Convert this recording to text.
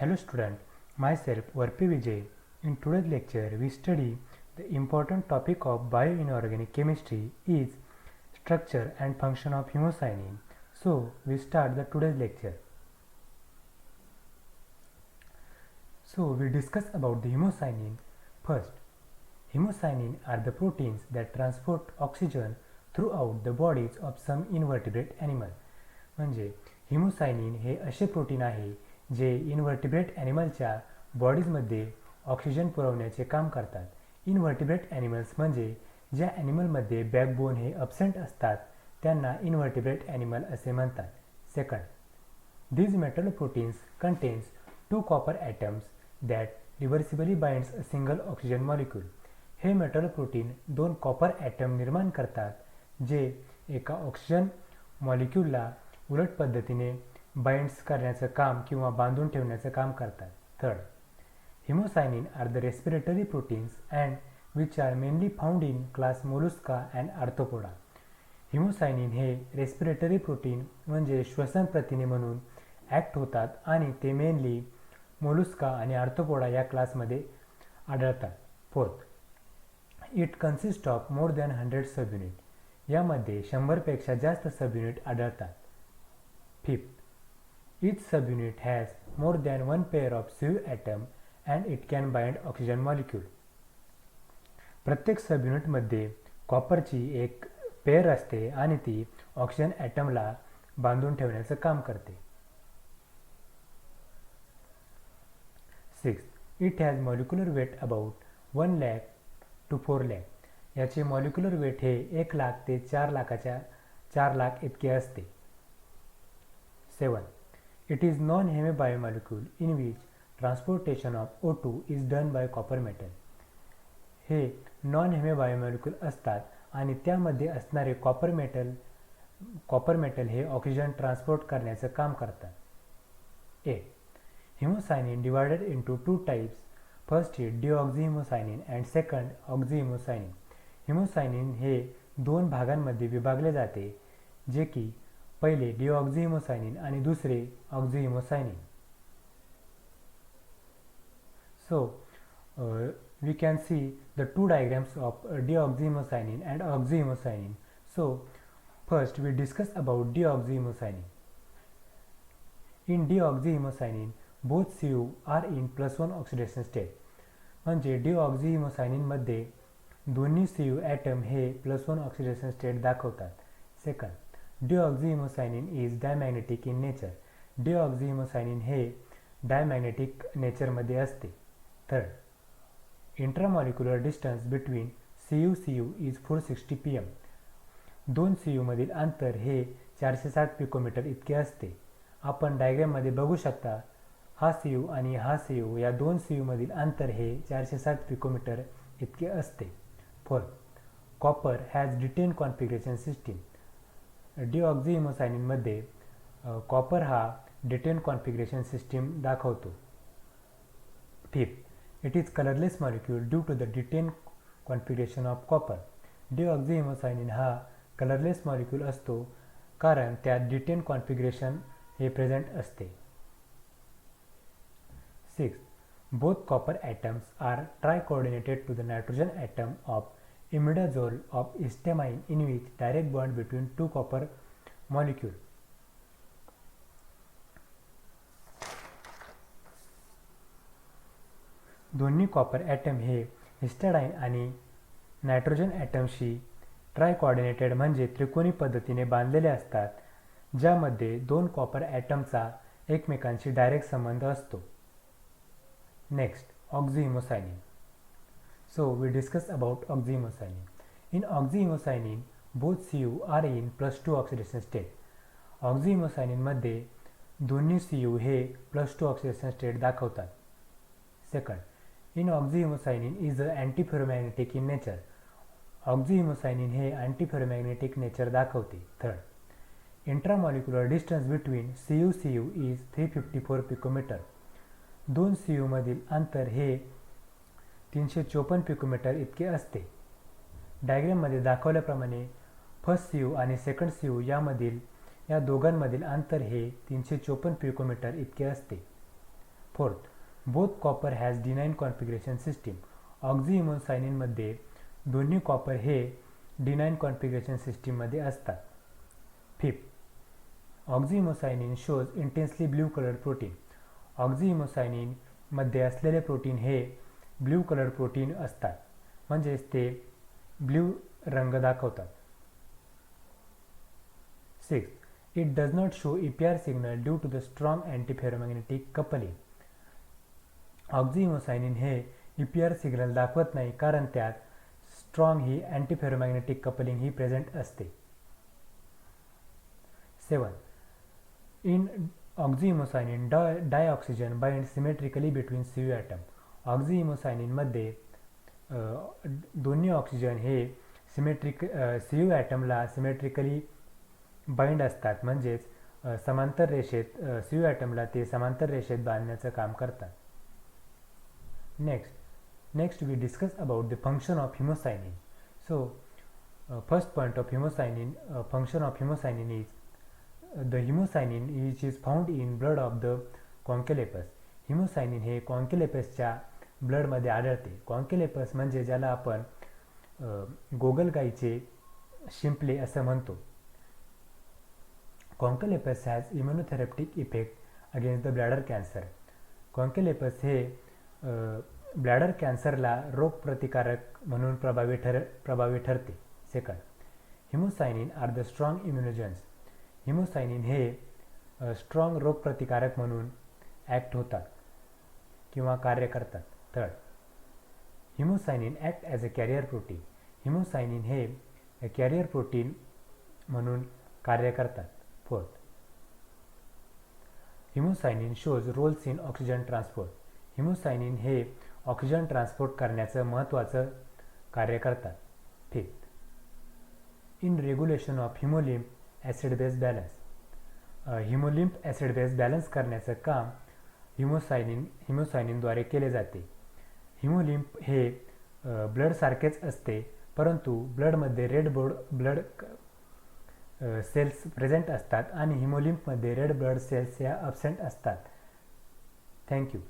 Hello student, myself Varpi Vijay. In today's lecture we study the important topic of bioinorganic chemistry is structure and function of hemocyanin. So we start the today's lecture. So we discuss about the hemocyanin. First, hemocyanin are the proteins that transport oxygen throughout the bodies of some invertebrate animal. म्हणजे हिमोसायनिन हे असे protein आहे जे invertebrate ॲनिमलच्या बॉडीजमध्ये oxygen पुरवण्याचे काम करतात. Invertebrate animals म्हणजे ज्या ॲनिमलमध्ये बॅकबोन हे अब्सेंट असतात त्यांना इनव्हर्टिब्रेट ॲनिमल असे म्हणतात. Second, these metal proteins contains two copper atoms that reversibly binds a single oxygen molecule. हे मेटल प्रोटीन दोन कॉपर ॲटम निर्माण करतात जे एका ऑक्सिजन मॉलिक्यूलला उलट पद्धतीने बाइंड्स करण्याचं काम किंवा बांधून ठेवण्याचं काम करतात. Third, haemocyanin are the respiratory proteins and which are mainly found in class Mollusca and Arthropoda. Haemocyanin हे रेस्पिरेटरी प्रोटीन म्हणजे श्वसन प्रथिने म्हणून ॲक्ट होतात आणि ते मेनली मोलुस्का आणि आर्थ्रोपोडा या क्लासमध्ये आढळतात. Fourth, it consist of more than 100 subunit. यामध्ये 100पेक्षा जास्त सबयुनिट आढळतात. Fifth, each subunit has more than one pair of CU atom and it can bind oxygen molecule. प्रत्येक सबयुनिटमध्ये कॉपरची एक पेअर असते आणि ती ऑक्सिजन ॲटमला बांधून ठेवण्याचं काम करते. Six, it has molecular weight about 1 lakh to 4 lakh. याचे मॉलिक्युलर वेट हे 1 लाख ते 4 लाख इतके असते. 7. It is non-heme biomolecule in which transportation of O2 is done by copper metal. हे नॉन हेमे बायोमॉलिक्यूल असतात आणि त्यामध्ये असणारे कॉपर मेटल हे ऑक्सिजन ट्रान्सपोर्ट करण्याचं काम करतात. 8. Haemocyanin divided into 2 types. First is deoxyhaemocyanin and second oxyhaemocyanin. Haemocyanin हे 2 भागांमध्ये विभागले जाते जे की पहिले डिऑक्झिहिमोसायनिन आणि दुसरे ऑक्झिहिमोसायनिन. So we can see the two diagrams of deoxyhemocynin and oxyhemocynin. So first we discuss about deoxyhemocynin. In deoxyhemocynin both CU are in +1 oxidation state. म्हणजे डिऑक्झिहिमोसायनिन मध्ये दोन्ही CU ॲटम हे +1 ऑक्सिडेशन स्टेट दाखवतात. Second, deoxyhaemocyanin is diamagnetic in nature. Deoxyhaemocyanin हे diamagnetic नेचरमध्ये असते. Third, intramolecular distance between CU is 460 pm. 2 CU मधील अंतर हे 460 पिकोमीटर इतके असते. आपण डायग्राममध्ये बघू शकता हा CU आणि हा CU या 2 CU मधील अंतर हे 460 पिकोमीटर इतके असते. Fourth, copper has d ten configuration system. डिऑक्झिहिमोसायनिनमध्ये कॉपर हा डिटेन कॉन्फिगरेशन सिस्टीम दाखवतो. Fifth, it is colorless molecule due to the detained configuration of copper. डिऑक्झिहिमोसायनिन हा कलरलेस मॉलिक्यूल असतो कारण त्यात डिटेन कॉन्फिगरेशन हे प्रेझेंट असते. 6. Both copper atoms are tricoordinated to the nitrogen atom of imidazole of histamine in which direct bond between 2 copper molecule. दोन्ही copper atom हे histidine आणि nitrogen ॲटमशी try coordinated म्हणजे त्रिकोणी पद्धतीने बांधलेले असतात ज्यामध्ये 2 कॉपर ॲटमचा एकमेकांशी डायरेक्ट संबंध असतो. Next, oxyhaemocyanin. So we discuss about oxyhaemocyanin. In oxyhaemocyanin both CU are in +2 oxidation state. ऑक्झिहिमोसायनिनमध्ये दोन्ही CU हे +2 ऑक्सिडेशन स्टेट दाखवतात. Second, in oxyhaemocyanin is a antiferromagnetic in nature. Oxyhaemocyanin हे अँटीफेरोमॅग्नेटिक नेचर दाखवते. Third, intramolecular distance between CU is 354 picometre. 2 CU मधील अंतर हे 354 picometre इतके असते. डायग्राममध्ये दाखवल्याप्रमाणे फर्स्ट CU आणि सेकंड CU या दोघांमधील अंतर हे 354 पिकोमीटर इतके असते. Fourth, both copper has D9 configuration system. ऑक्झिहेमोसायनिन मध्ये दोन्ही कॉपर हे D9 कॉन्फिगरेशन सिस्टीममध्ये असतात. Fifth, oxyhaemocyanin shows intensely blue colour protein. Oxyhaemocyanin मध्ये असलेले प्रोटीन हे ब्ल्यू कलर प्रोटीन असतात, म्हणजेच ते ब्ल्यू रंग दाखवतात. Sixth, it does not show EPR signal due to the strong antiferromagnetic coupling. Oxyhaemocyanin हे EPR सिग्नल दाखवत नाही कारण त्यात स्ट्रॉंग ही अँटीफेरोमॅग्नेटिक कपलिंग ही प्रेझेंट असते. 7. In oxyhaemocyanin dioxygen bind symmetrically between CU atom. Oxyhaemocyanin मध्ये दोन्ही ऑक्सिजन हे CU ॲटमला सिमेट्रिकली बाइंड असतात, म्हणजेच समांतर रेषेत CU ॲटमला ते समांतर रेषेत बांधण्याचं काम करतात. Next we discuss about the function of hemocyanin. So first point of hemocyanin, function of hemocyanin is the hemocyanin which is found in blood of the concholepus. Hemocyanin हे कॉन्केलेपसच्या ब्लडमध्ये आढळते. कॉन्केलेपस म्हणजे ज्याला आपण गोगलगाईचे शिंपले असं म्हणतो. कॉन्केलेपस has immunotherapeutic effect against the bladder cancer. कॉन्केलेपस हे bladder कॅन्सरला रोगप्रतिकारक म्हणून प्रभावी ठरते. Second, haemocyanin are the strong immunogens. Haemocyanin हे स्ट्रॉंग रोगप्रतिकारक म्हणून ॲक्ट होतात किंवा कार्य करतात. Third, haemocyanin act as a carrier protein. Haemocyanin हे कॅरियर प्रोटीन म्हणून कार्य करतात. Fourth, haemocyanin shows roles in oxygen transport. Haemocyanin हे ऑक्सिजन ट्रान्सपोर्ट करण्याचं महत्त्वाचं कार्य करतात. Fifth, in regulation of haemolymph acid base balance. Haemolymph acid base balance करण्याचं काम हिमोसायनिनद्वारे केले जाते. हिमोलिम्फ हे ब्लडसारखेच असते, परंतु ब्लडमध्ये रेड ब्लड सेल्स प्रेझेंट असतात आणि हिमोलिम्फमध्ये रेड ब्लड सेल्स या ॲब्सेंट असतात. थँक्यू.